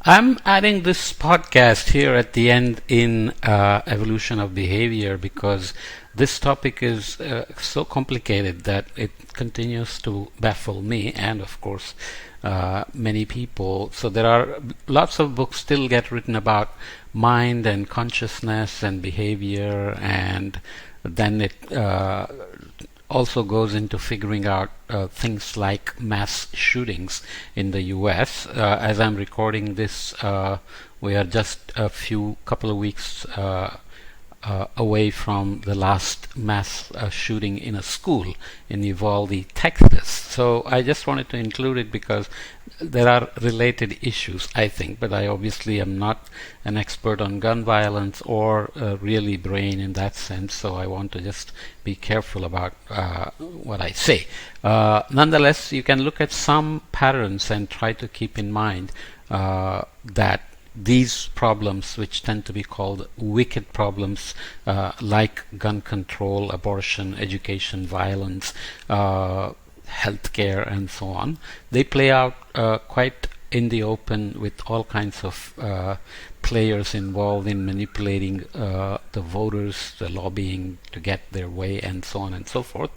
I'm adding this podcast here at the end in evolution of behavior because this topic is so complicated that it continues to baffle me and, of course, many people. So there are lots of books still get written about mind and consciousness and behavior, and then it also goes into figuring out things like mass shootings in the US. As I'm recording this, we are just a couple of weeks away from the last mass shooting in a school in Uvalde, Texas. So I just wanted to include it because there are related issues, I think, but I obviously am not an expert on gun violence or really brain in that sense, so I want to just be careful about what I say. Nonetheless, you can look at some patterns and try to keep in mind that these problems, which tend to be called wicked problems, like gun control, abortion, education, violence, healthcare, and so on, they play out quite in the open with all kinds of players involved in manipulating the voters, the lobbying to get their way, and so on and so forth.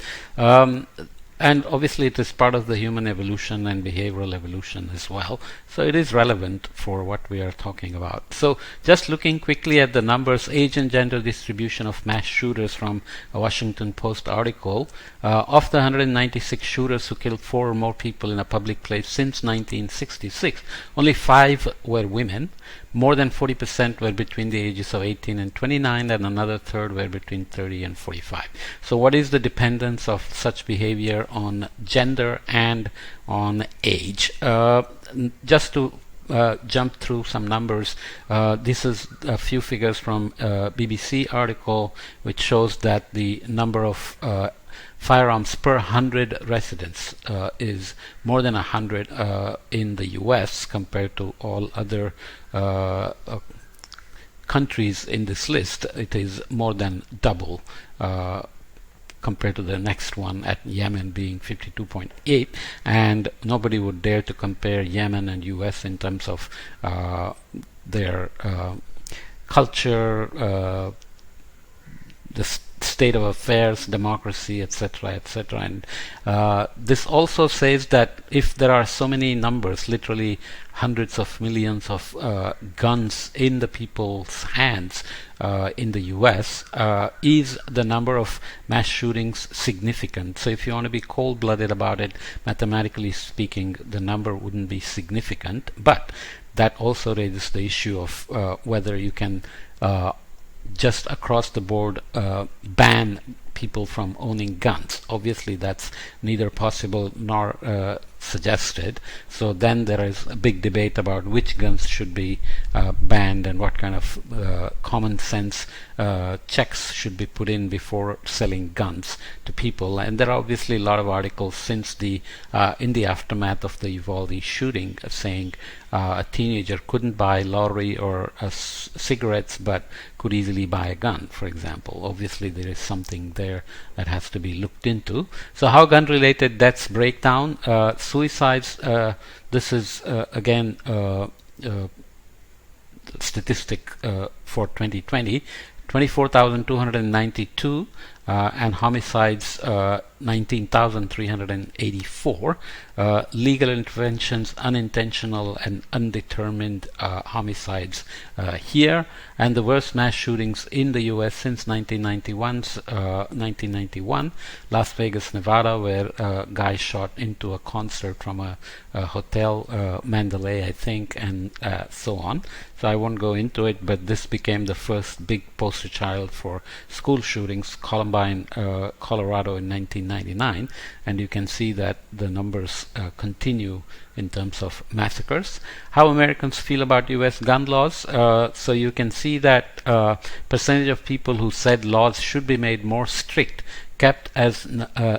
And obviously it is part of the human evolution and behavioral evolution as well. So it is relevant for what we are talking about. So just looking quickly at the numbers, age and gender distribution of mass shooters from a Washington Post article. Of the 196 shooters who killed 4 or more people in a public place since 1966, only 5 were women. More than 40% were between the ages of 18 and 29, and another third were between 30 and 45. So what is the dependence of such behavior on gender and on age? Just to jump through some numbers, this is a few figures from a BBC article which shows that the number of firearms per 100 residents is more than 100 in the US compared to all other countries in this list. It is more than double compared to the next one at Yemen being 52.8, and nobody would dare to compare Yemen and US in terms of their culture, the state of affairs, democracy, etc., etc. And this also says that if there are so many numbers, literally hundreds of millions of guns in the people's hands in the US, is the number of mass shootings significant? So if you want to be cold-blooded about it, mathematically speaking, the number wouldn't be significant, but that also raises the issue of whether you can just across the board ban people from owning guns. Obviously that's neither possible nor suggested. So then there is a big debate about which guns should be banned and what kind of common sense checks should be put in before selling guns to people. And there are obviously a lot of articles since the in the aftermath of the Uvalde shooting saying a teenager couldn't buy lottery or cigarettes but could easily buy a gun, for example. Obviously there is something there that has to be looked into. So how gun related deaths break down. Suicides, this is again statistic for 2020, 24,292, and homicides 19,384. Legal interventions, unintentional and undetermined homicides here, and the worst mass shootings in the US since 1991, Las Vegas, Nevada, where a guy shot into a concert from a hotel, Mandalay, I think, and so on. So I won't go into it, but this became the first big poster child for school shootings, Columbine, Colorado in 1999, and you can see that the numbers continue in terms of massacres. How Americans feel about US gun laws. So you can see that percentage of people who said laws should be made more strict, kept as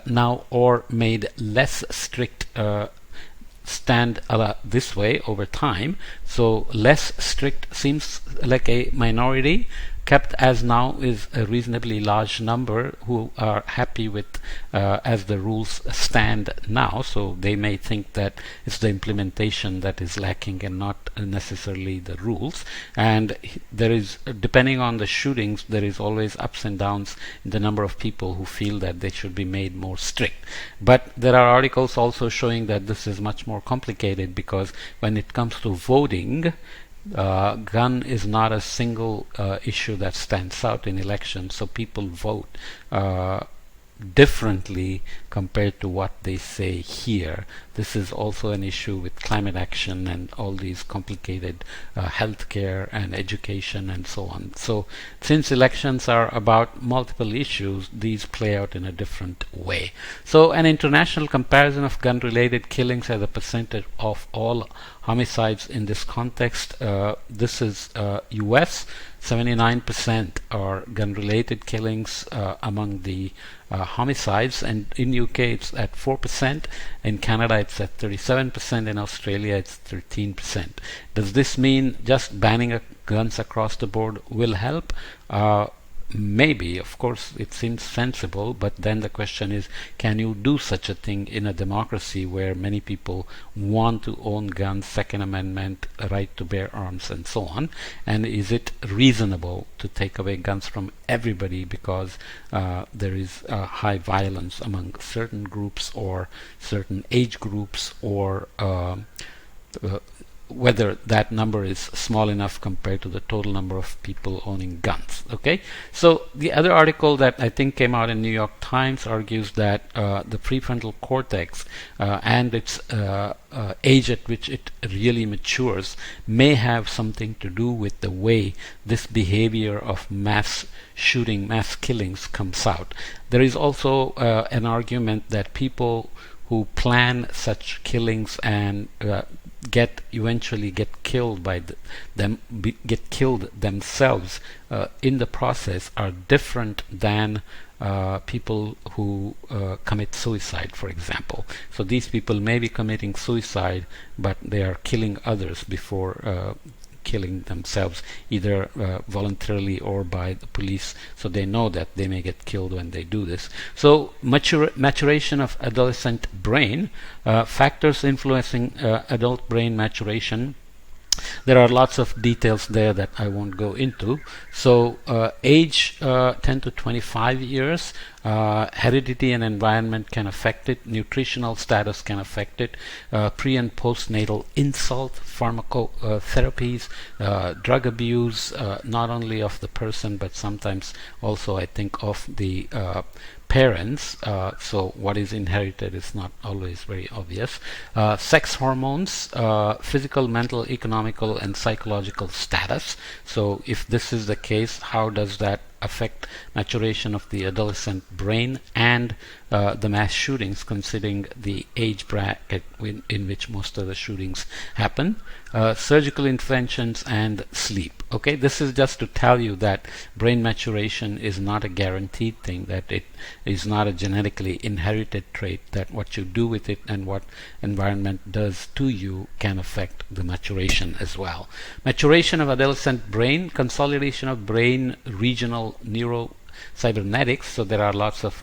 now, or made less strict stand this way over time. So less strict seems like a minority. kept as now is a reasonably large number who are happy with as the rules stand now. So they may think that it's the implementation that is lacking and not necessarily the rules. And there is, depending on the shootings, there is always ups and downs in the number of people who feel that they should be made more strict. But there are articles also showing that this is much more complicated, because when it comes to voting, gun is not a single issue that stands out in elections, so people vote differently compared to what they say here. This is also an issue with climate action and all these complicated healthcare and education and so on. So since elections are about multiple issues, these play out in a different way. So an international comparison of gun-related killings as a percentage of all homicides in this context, this is US. 79% are gun-related killings among the homicides, and in UK it's at 4%, in Canada it's at 37%, in Australia it's 13%. Does this mean just banning guns across the board will help? Maybe, of course, it seems sensible, but then the question is, can you do such a thing in a democracy where many people want to own guns, Second Amendment, right to bear arms, and so on? And is it reasonable to take away guns from everybody because there is high violence among certain groups or certain age groups, or whether that number is small enough compared to the total number of people owning guns? Okay, so the other article that I think came out in New York Times argues that the prefrontal cortex and its age at which it really matures may have something to do with the way this behavior of mass shooting, mass killings comes out. There is also an argument that people who plan such killings and eventually get killed by get killed themselves in the process are different than people who commit suicide, for example. So these people may be committing suicide, but they are killing others before killing themselves, either voluntarily or by the police, so they know that they may get killed when they do this. So maturation of adolescent brain, factors influencing adult brain maturation. There are lots of details there that I won't go into. So age 10 to 25 years, heredity and environment can affect it, nutritional status can affect it, pre and postnatal insult, pharmacotherapies, drug abuse, not only of the person but sometimes also I think of the parents, so what is inherited is not always very obvious. Sex hormones, physical, mental, economical, and psychological status. So if this is the case, how does that affect maturation of the adolescent brain and the mass shootings, considering the age bracket in which most of the shootings happen? Surgical interventions and sleep. Okay, this is just to tell you that brain maturation is not a guaranteed thing, that it is not a genetically inherited trait, that what you do with it and what environment does to you can affect the maturation as well. Maturation of adolescent brain, consolidation of brain regional neurocybernetics. So there are lots of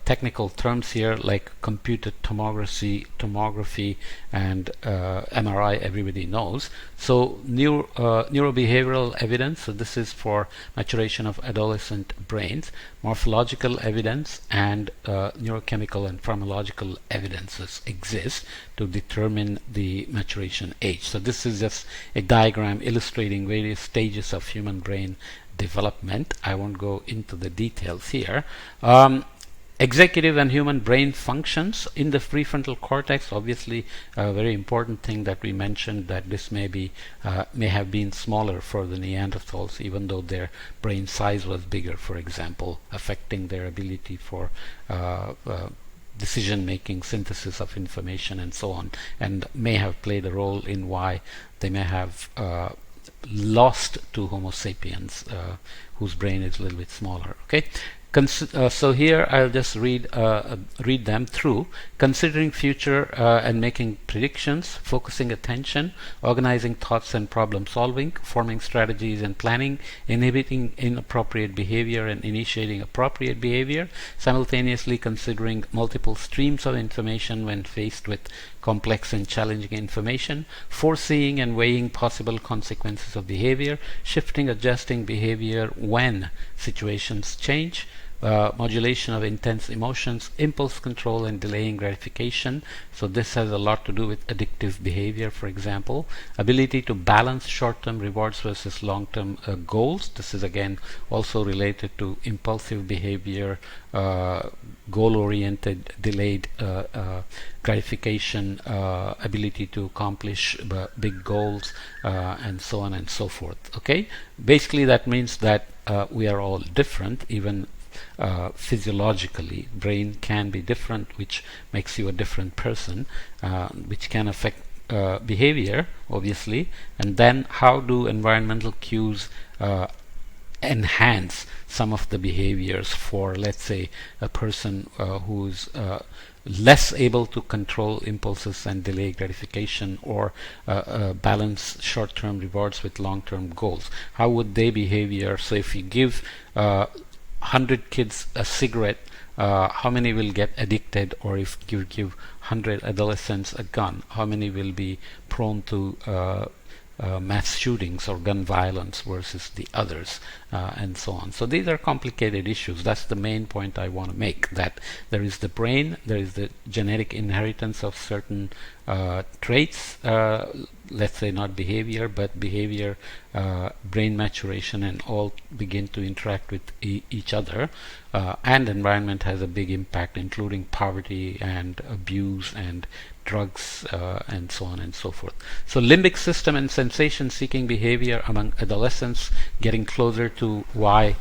technical terms here like computed tomography and MRI, everybody knows. So neurobehavioral evidence, so this is for maturation of adolescent brains. Morphological evidence and neurochemical and pharmacological evidences exist to determine the maturation age. So this is just a diagram illustrating various stages of human brain development. I won't go into the details here. Executive and human brain functions in the prefrontal cortex, obviously a very important thing that we mentioned, that this may have been smaller for the Neanderthals, even though their brain size was bigger, for example, affecting their ability for decision making, synthesis of information, and so on, and may have played a role in why they may have lost to Homo sapiens, whose brain is a little bit smaller. Okay. So here I'll just read them through. Considering future and making predictions, focusing attention, organizing thoughts and problem solving, forming strategies and planning, inhibiting inappropriate behavior and initiating appropriate behavior, simultaneously considering multiple streams of information when faced with complex and challenging information, foreseeing and weighing possible consequences of behavior, shifting, adjusting behavior when situations change, modulation of intense emotions, impulse control and delaying gratification. So this has a lot to do with addictive behavior, for example. Ability to balance short-term rewards versus long-term goals. This is again also related to impulsive behavior, goal-oriented, delayed gratification, ability to accomplish big goals, and so on and so forth. Okay, basically that means that we are all different, even physiologically. Brain can be different, which makes you a different person, which can affect behavior, obviously. And then how do environmental cues enhance some of the behaviors for, let's say, a person who's less able to control impulses and delay gratification, or balance short-term rewards with long-term goals. How would they behave here? So if you give 100 kids a cigarette, how many will get addicted? Or if you give 100 adolescents a gun, how many will be prone to mass shootings or gun violence versus the others, and so on. So these are complicated issues. That's the main point I want to make, that there is the brain, there is the genetic inheritance of certain traits, let's say not behavior, but behavior, brain maturation, and all begin to interact with each other. And environment has a big impact, including poverty and abuse and drugs, and so on and so forth. So limbic system and sensation seeking behavior among adolescents, getting closer to why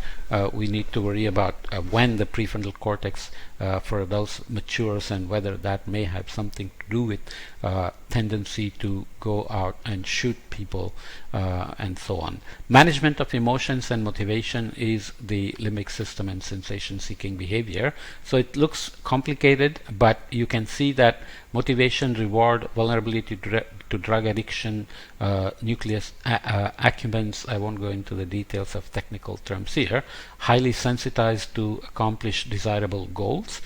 we need to worry about when the prefrontal cortex for adults matures, and whether that may have something to do with tendency to go out and shoot people, and so on. Management of emotions and motivation is the limbic system and sensation seeking behavior. So it looks complicated, but you can see that motivation, reward, vulnerability to drug addiction, nucleus accumbens, I won't go into the details of technical terms here, highly sensitized to accomplish desirable goals,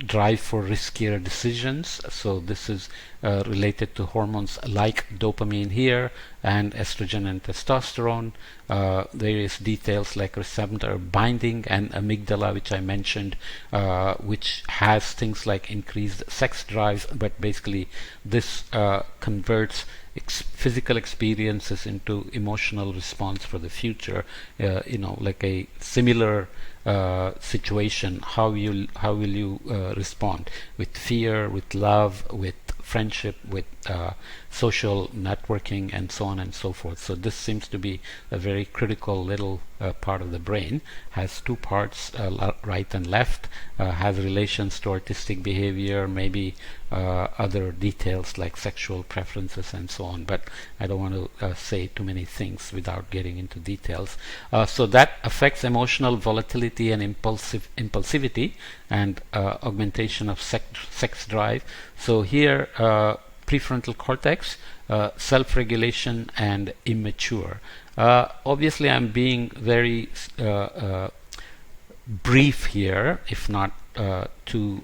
drive for riskier decisions. So this is related to hormones like dopamine here, and estrogen and testosterone, various details like receptor binding and amygdala, which I mentioned, which has things like increased sex drive, but basically this converts physical experiences into emotional response for the future. Like a similar situation, how will you respond with fear, with love, with friendship, with social networking, and so on and so forth. So this seems to be a very critical little part of the brain. Has two parts, right and left, has relations to artistic behavior, maybe other details like sexual preferences and so on, but I don't want to say too many things without getting into details. So that affects emotional volatility and impulsivity, and augmentation of sex drive. So here prefrontal cortex, self-regulation, and immature. Obviously I'm being very brief here, if not too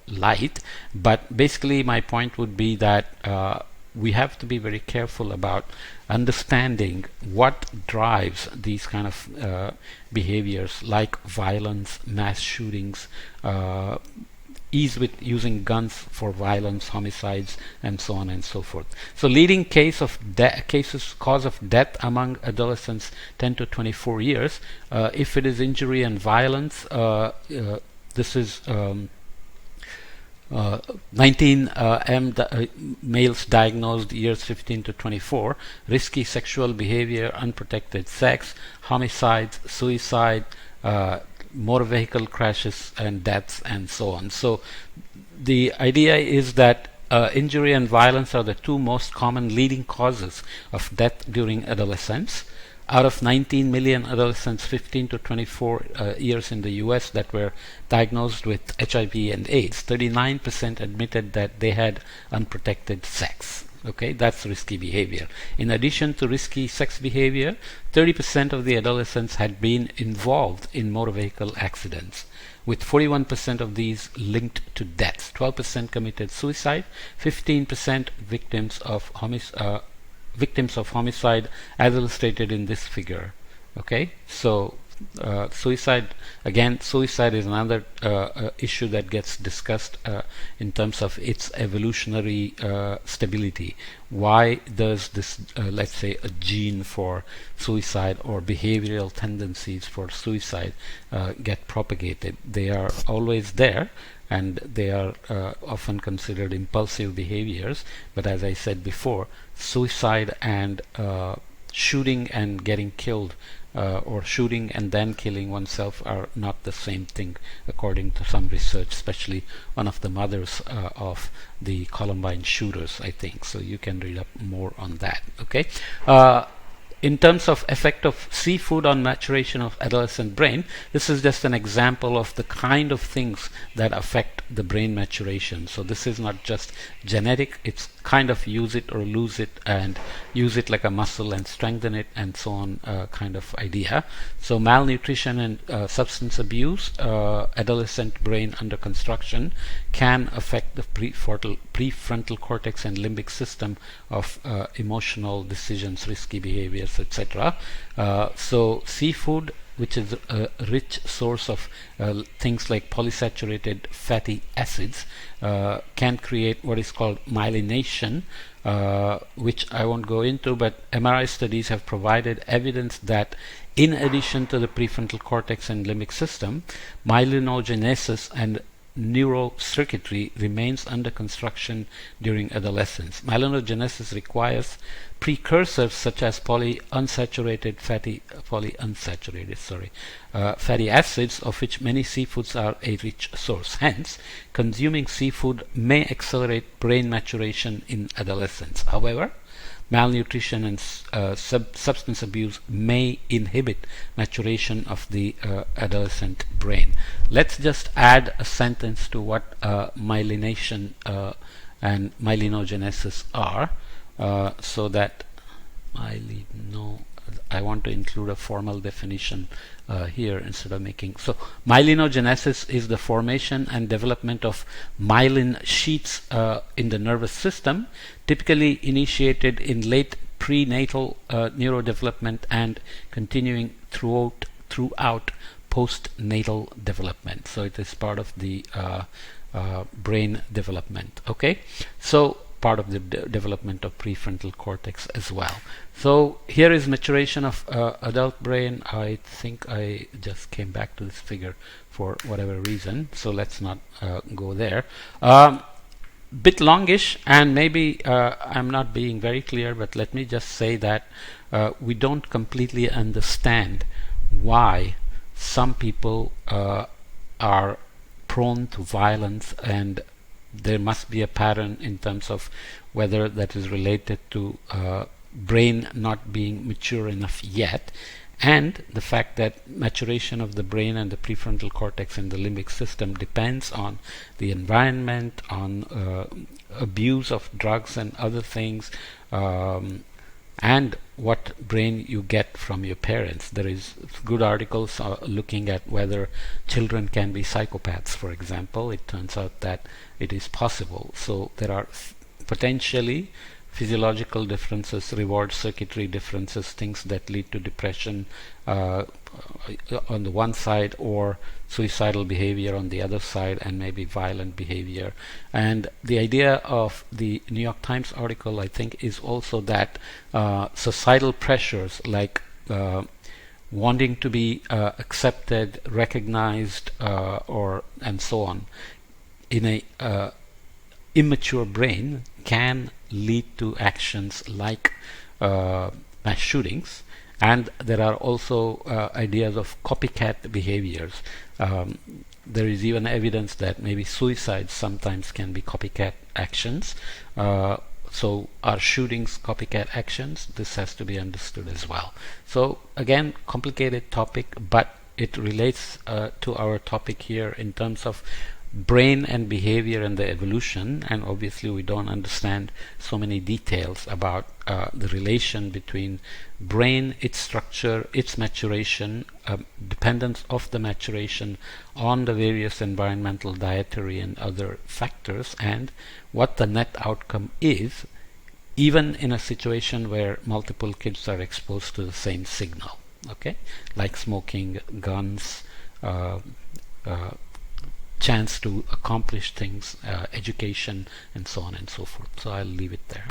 light, but basically my point would be that we have to be very careful about understanding what drives these kind of behaviors like violence, mass shootings, ease with using guns for violence, homicides, and so on and so forth. So leading cause of death among adolescents 10 to 24 years. If it is injury and violence, this is 19 males diagnosed years 15 to 24, risky sexual behavior, unprotected sex, homicides, suicide, motor vehicle crashes and deaths, and so on. So the idea is that injury and violence are the two most common leading causes of death during adolescence. out of 19 million adolescents 15 to 24 years in the US that were diagnosed with HIV and AIDS, 39% admitted that they had unprotected sex. Okay, that's risky behavior. In addition to risky sex behavior, 30% of the adolescents had been involved in motor vehicle accidents, with 41% of these linked to deaths. 12% committed suicide, 15% victims of homicide, as illustrated in this figure. Okay, so suicide is another issue that gets discussed in terms of its evolutionary stability. Why does this, let's say, a gene for suicide or behavioral tendencies for suicide get propagated? They are always there, and they are often considered impulsive behaviors, but as I said before, suicide and shooting and getting killed, or shooting and then killing oneself, are not the same thing, according to some research, especially one of the mothers of the Columbine shooters, I think. So you can read up more on that. Okay. In terms of effect of seafood on maturation of adolescent brain, this is just an example of the kind of things that affect the brain maturation. So this is not just genetic, it's kind of use it or lose it, and use it like a muscle and strengthen it, and so on, kind of idea. So malnutrition and substance abuse, adolescent brain under construction, can affect the prefrontal cortex and limbic system of emotional decisions, risky behaviors, etc. So seafood, which is a rich source of things like polysaturated fatty acids, can create what is called myelination, which I won't go into, but MRI studies have provided evidence that in addition to the prefrontal cortex and limbic system, myelinogenesis and neurocircuitry remains under construction during adolescence. Myelinogenesis requires precursors such as polyunsaturated fatty acids, of which many seafoods are a rich source. Hence, consuming seafood may accelerate brain maturation in adolescence. However, malnutrition and substance abuse may inhibit maturation of the adolescent brain. Let's just add a sentence to what myelination and myelinogenesis are, so that I want to include a formal definition here instead of making. So myelinogenesis is the formation and development of myelin sheets in the nervous system, typically initiated in late prenatal neurodevelopment and continuing throughout postnatal development. So it is part of the brain development. Okay, so part of the development of prefrontal cortex as well. So here is maturation of adult brain. I think I just came back to this figure for whatever reason, so let's not go there. Bit longish, and maybe I'm not being very clear, but let me just say that we don't completely understand why some people are prone to violence, and there must be a pattern in terms of whether that is related to brain not being mature enough yet, and the fact that maturation of the brain and the prefrontal cortex and the limbic system depends on the environment, on abuse of drugs and other things, and what brain you get from your parents. There is good articles looking at whether children can be psychopaths, for example. It turns out that it is possible. So there are potentially physiological differences, reward circuitry differences, things that lead to depression on the one side, or suicidal behavior on the other side, and maybe violent behavior. And the idea of the New York Times article, I think, is also that societal pressures like wanting to be accepted, recognized, and so on, in a immature brain can lead to actions like mass shootings. And there are also ideas of copycat behaviors. There is even evidence that maybe suicides sometimes can be copycat actions. So are shootings copycat actions? This has to be understood as well. So again, complicated topic, but it relates to our topic here in terms of brain and behavior and the evolution, and obviously we don't understand so many details about the relation between brain, its structure, its maturation, dependence of the maturation on the various environmental, dietary and other factors, and what the net outcome is, even in a situation where multiple kids are exposed to the same signal, okay, like smoking, guns, uh, uh, chance to accomplish things, education, and so on and so forth. So I'll leave it there.